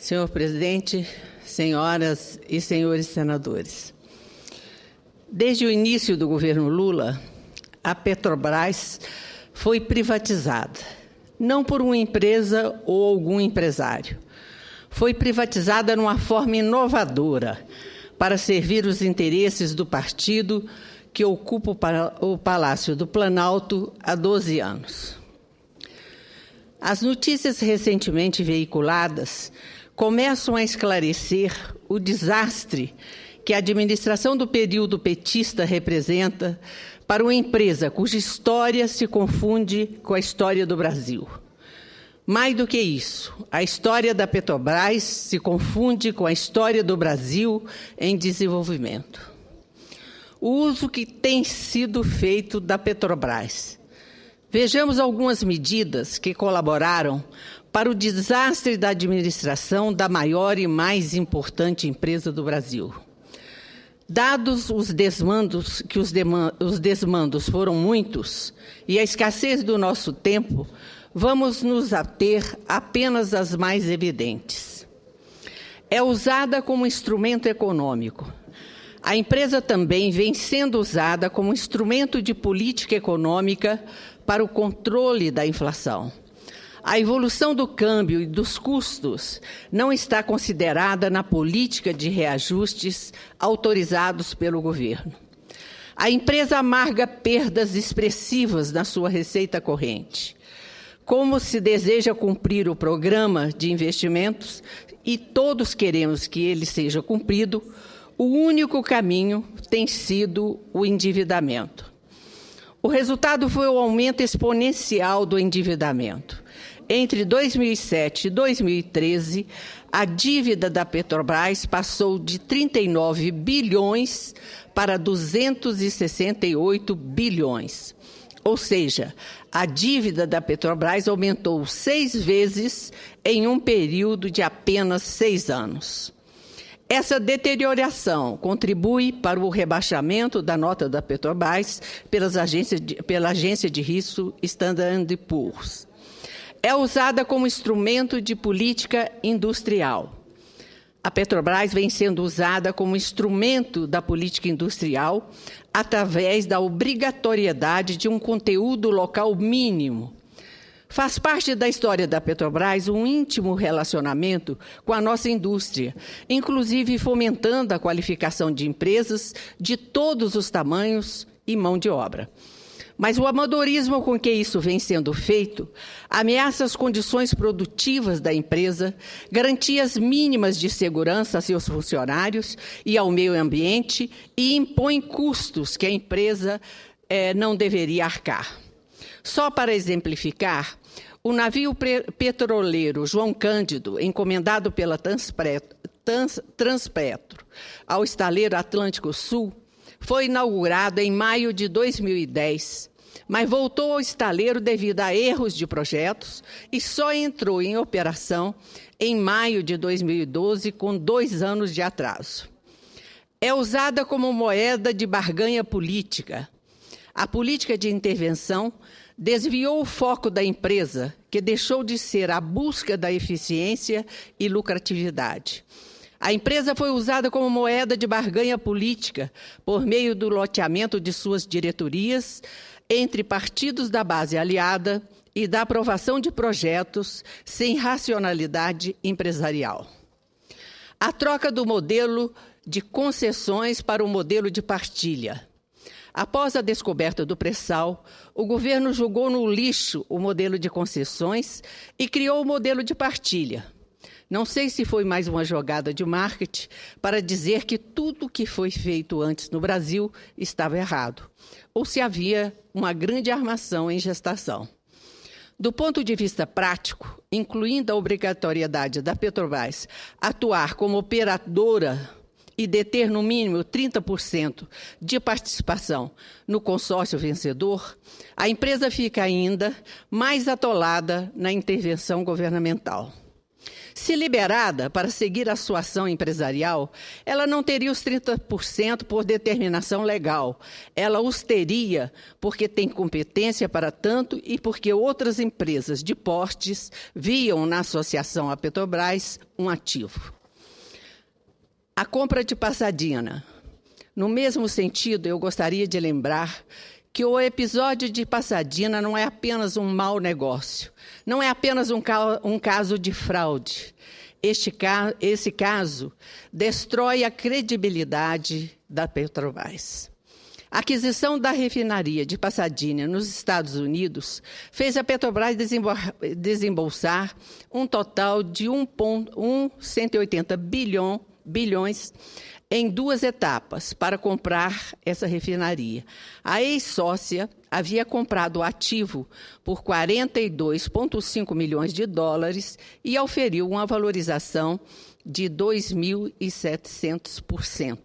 Senhor presidente, senhoras e senhores senadores, desde o início do governo Lula, a Petrobras foi privatizada, não por uma empresa ou algum empresário. Foi privatizada numa forma inovadora para servir os interesses do partido que ocupa o Palácio do Planalto há 12 anos. As notícias recentemente veiculadas começam a esclarecer o desastre que a administração do período petista representa para uma empresa cuja história se confunde com a história do Brasil. Mais do que isso, a história da Petrobras se confunde com a história do Brasil em desenvolvimento. O uso que tem sido feito da Petrobras. Vejamos algumas medidas que colaboraram para o desastre da administração da maior e mais importante empresa do Brasil. Dados os desmandos, que os desmandos foram muitos e a escassez do nosso tempo, vamos nos ater apenas às mais evidentes. É usada como instrumento econômico. A empresa também vem sendo usada como instrumento de política econômica para o controle da inflação. A evolução do câmbio e dos custos não está considerada na política de reajustes autorizados pelo governo. A empresa amarga perdas expressivas na sua receita corrente. Como se deseja cumprir o programa de investimentos, e todos queremos que ele seja cumprido, o único caminho tem sido o endividamento. O resultado foi o aumento exponencial do endividamento. Entre 2007 e 2013, a dívida da Petrobras passou de 39 bilhões para 268 bilhões. Ou seja, a dívida da Petrobras aumentou 6 vezes em um período de apenas 6 anos. Essa deterioração contribui para o rebaixamento da nota da Petrobras pela agência de risco Standard & Poor's. É usada como instrumento de política industrial. A Petrobras vem sendo usada como instrumento da política industrial através da obrigatoriedade de um conteúdo local mínimo. Faz parte da história da Petrobras um íntimo relacionamento com a nossa indústria, inclusive fomentando a qualificação de empresas de todos os tamanhos e mão de obra. Mas o amadorismo com que isso vem sendo feito ameaça as condições produtivas da empresa, garantias mínimas de segurança a seus funcionários e ao meio ambiente e impõe custos que a empresa não deveria arcar. Só para exemplificar, o navio petroleiro João Cândido, encomendado pela Transpetro ao estaleiro Atlântico Sul, foi inaugurado em maio de 2010, mas voltou ao estaleiro devido a erros de projetos e só entrou em operação em maio de 2012, com 2 anos de atraso. É usada como moeda de barganha política. A política de intervenção desviou o foco da empresa, que deixou de ser a busca da eficiência e lucratividade. A empresa foi usada como moeda de barganha política por meio do loteamento de suas diretorias entre partidos da base aliada e da aprovação de projetos sem racionalidade empresarial. A troca do modelo de concessões para o modelo de partilha. Após a descoberta do pré-sal, o governo jogou no lixo o modelo de concessões e criou o modelo de partilha. Não sei se foi mais uma jogada de marketing para dizer que tudo o que foi feito antes no Brasil estava errado, ou se havia uma grande armação em gestação. Do ponto de vista prático, incluindo a obrigatoriedade da Petrobras atuar como operadora e deter no mínimo 30% de participação no consórcio vencedor, a empresa fica ainda mais atolada na intervenção governamental. Se liberada para seguir a sua ação empresarial, ela não teria os 30% por determinação legal. Ela os teria porque tem competência para tanto e porque outras empresas de portes viam na associação à Petrobras um ativo. A compra de Pasadena. No mesmo sentido, eu gostaria de lembrar que o episódio de Pasadena não é apenas um mau negócio, não é apenas um caso de fraude. Esse caso destrói a credibilidade da Petrobras. A aquisição da refinaria de Pasadena nos Estados Unidos fez a Petrobras desembolsar um total de 1,180 bilhões em 2 etapas para comprar essa refinaria. A ex-sócia havia comprado o ativo por 42,5 milhões de dólares e auferiu uma valorização de 2.700%.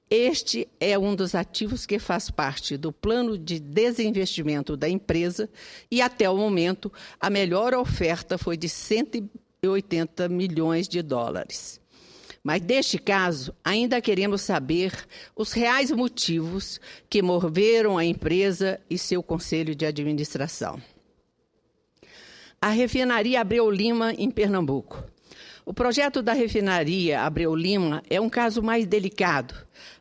Este é um dos ativos que faz parte do plano de desinvestimento da empresa e, até o momento, a melhor oferta foi de 180 milhões de dólares. Mas, neste caso, ainda queremos saber os reais motivos que moveram a empresa e seu conselho de administração. A refinaria Abreu Lima, em Pernambuco. O projeto da refinaria Abreu Lima é um caso mais delicado,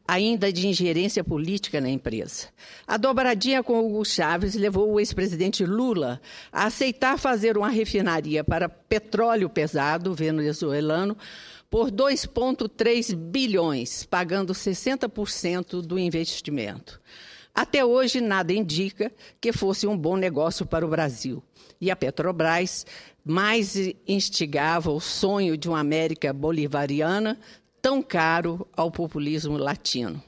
ainda de ingerência política na empresa. A dobradinha com Hugo Chávez levou o ex-presidente Lula a aceitar fazer uma refinaria para petróleo pesado venezuelano por 2,3 bilhões, pagando 60% do investimento. Até hoje, nada indica que fosse um bom negócio para o Brasil. E a Petrobras mais instigava o sonho de uma América bolivariana tão caro ao populismo latino.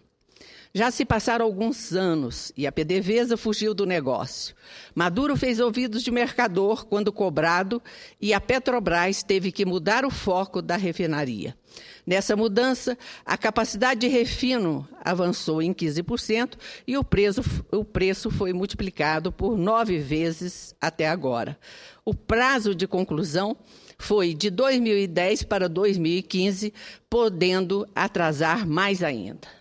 Já se passaram alguns anos e a PDVSA fugiu do negócio. Maduro fez ouvidos de mercador quando cobrado e a Petrobras teve que mudar o foco da refinaria. Nessa mudança, a capacidade de refino avançou em 15% e o preço foi multiplicado por 9 vezes até agora. O prazo de conclusão foi de 2010 para 2015, podendo atrasar mais ainda.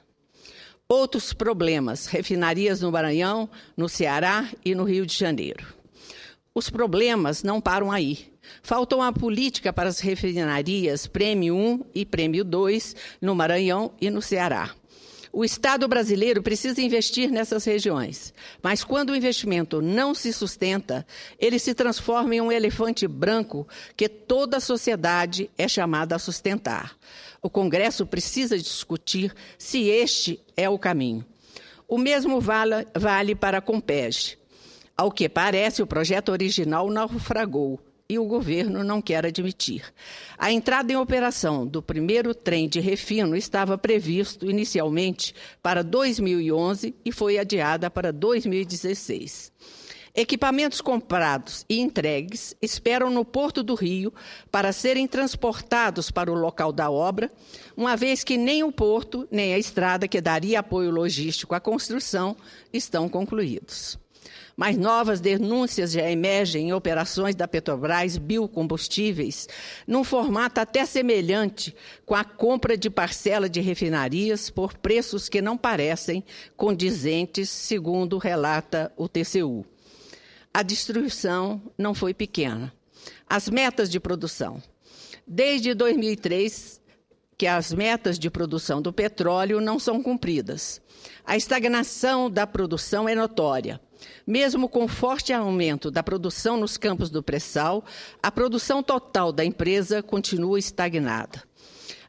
Outros problemas, refinarias no Maranhão, no Ceará e no Rio de Janeiro. Os problemas não param aí. Falta uma política para as refinarias Prêmio 1 e Prêmio 2 no Maranhão e no Ceará. O Estado brasileiro precisa investir nessas regiões, mas quando o investimento não se sustenta, ele se transforma em um elefante branco que toda a sociedade é chamada a sustentar. O Congresso precisa discutir se este é o caminho. O mesmo vale para a Compeg. Ao que parece, o projeto original naufragou e o governo não quer admitir. A entrada em operação do primeiro trem de refino estava previsto inicialmente para 2011 e foi adiada para 2016. Equipamentos comprados e entregues esperam no Porto do Rio para serem transportados para o local da obra, uma vez que nem o porto, nem a estrada que daria apoio logístico à construção estão concluídos. Mas novas denúncias já emergem em operações da Petrobras biocombustíveis, num formato até semelhante com a compra de parcela de refinarias por preços que não parecem condizentes, segundo relata o TCU. A destruição não foi pequena. As metas de produção. Desde 2003, que as metas de produção do petróleo não são cumpridas. A estagnação da produção é notória. Mesmo com forte aumento da produção nos campos do pré-sal, a produção total da empresa continua estagnada.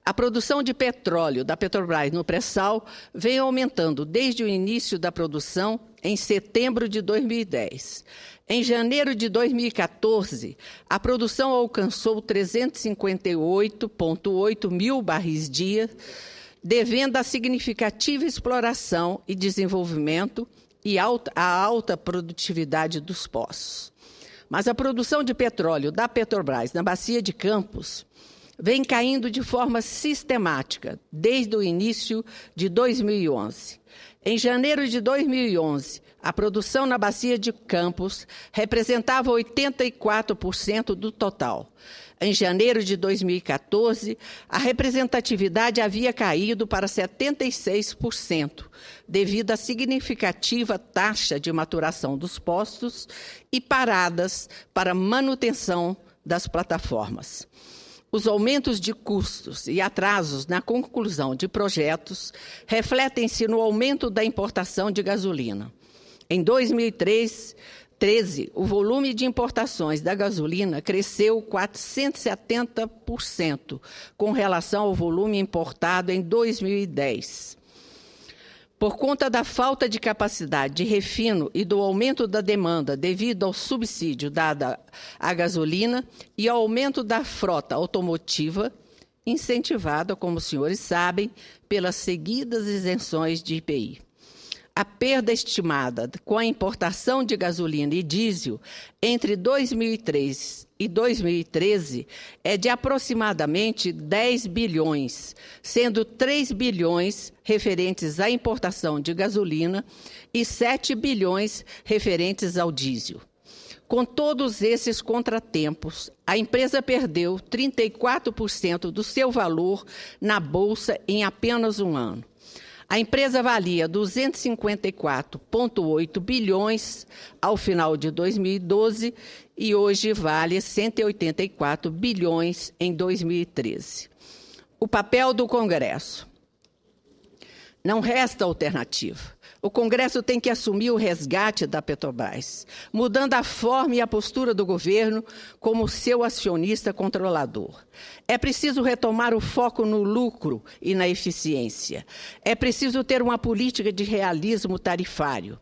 A produção de petróleo da Petrobras no pré-sal vem aumentando desde o início da produção em setembro de 2010. Em janeiro de 2014, a produção alcançou 358,8 mil barris dia, devendo a significativa exploração e desenvolvimento e a alta produtividade dos poços. Mas a produção de petróleo da Petrobras na Bacia de Campos vem caindo de forma sistemática desde o início de 2011. Em janeiro de 2011, a produção na Bacia de Campos representava 84% do total. Em janeiro de 2014, a representatividade havia caído para 76%, devido à significativa taxa de maturação dos postos e paradas para manutenção das plataformas. Os aumentos de custos e atrasos na conclusão de projetos refletem-se no aumento da importação de gasolina. Em 2013, o volume de importações da gasolina cresceu 470% com relação ao volume importado em 2010. Por conta da falta de capacidade de refino e do aumento da demanda devido ao subsídio dado à gasolina e ao aumento da frota automotiva, incentivada, como os senhores sabem, pelas seguidas isenções de IPI. A perda estimada com a importação de gasolina e diesel entre 2003 e 2013 é de aproximadamente 10 bilhões, sendo 3 bilhões referentes à importação de gasolina e 7 bilhões referentes ao diesel. Com todos esses contratempos, a empresa perdeu 34% do seu valor na Bolsa em apenas um ano. A empresa valia 254,8 bilhões ao final de 2012 e hoje vale 184 bilhões em 2013. O papel do Congresso. Não resta alternativa. O Congresso tem que assumir o resgate da Petrobras, mudando a forma e a postura do governo como seu acionista controlador. É preciso retomar o foco no lucro e na eficiência. É preciso ter uma política de realismo tarifário.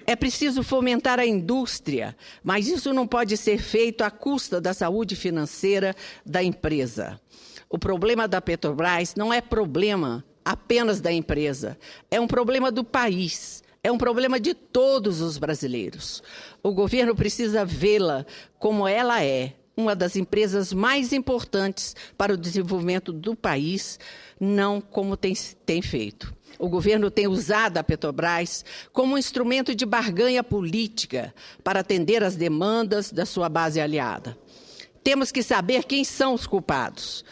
É preciso fomentar a indústria, mas isso não pode ser feito à custa da saúde financeira da empresa. O problema da Petrobras não é problema apenas da empresa, é um problema do país, é um problema de todos os brasileiros. O governo precisa vê-la como ela é, uma das empresas mais importantes para o desenvolvimento do país, não como tem feito. O governo tem usado a Petrobras como um instrumento de barganha política para atender às demandas da sua base aliada. Temos que saber quem são os culpados.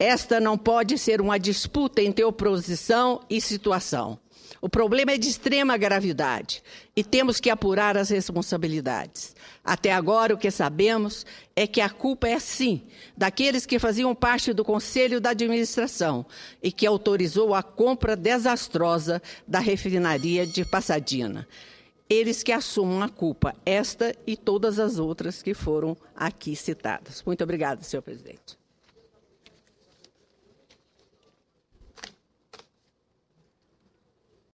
Esta não pode ser uma disputa entre oposição e situação. O problema é de extrema gravidade e temos que apurar as responsabilidades. Até agora, o que sabemos é que a culpa é, sim, daqueles que faziam parte do Conselho da Administração e que autorizou a compra desastrosa da refinaria de Pasadena. Eles que assumam a culpa, esta e todas as outras que foram aqui citadas. Muito obrigada, senhor presidente.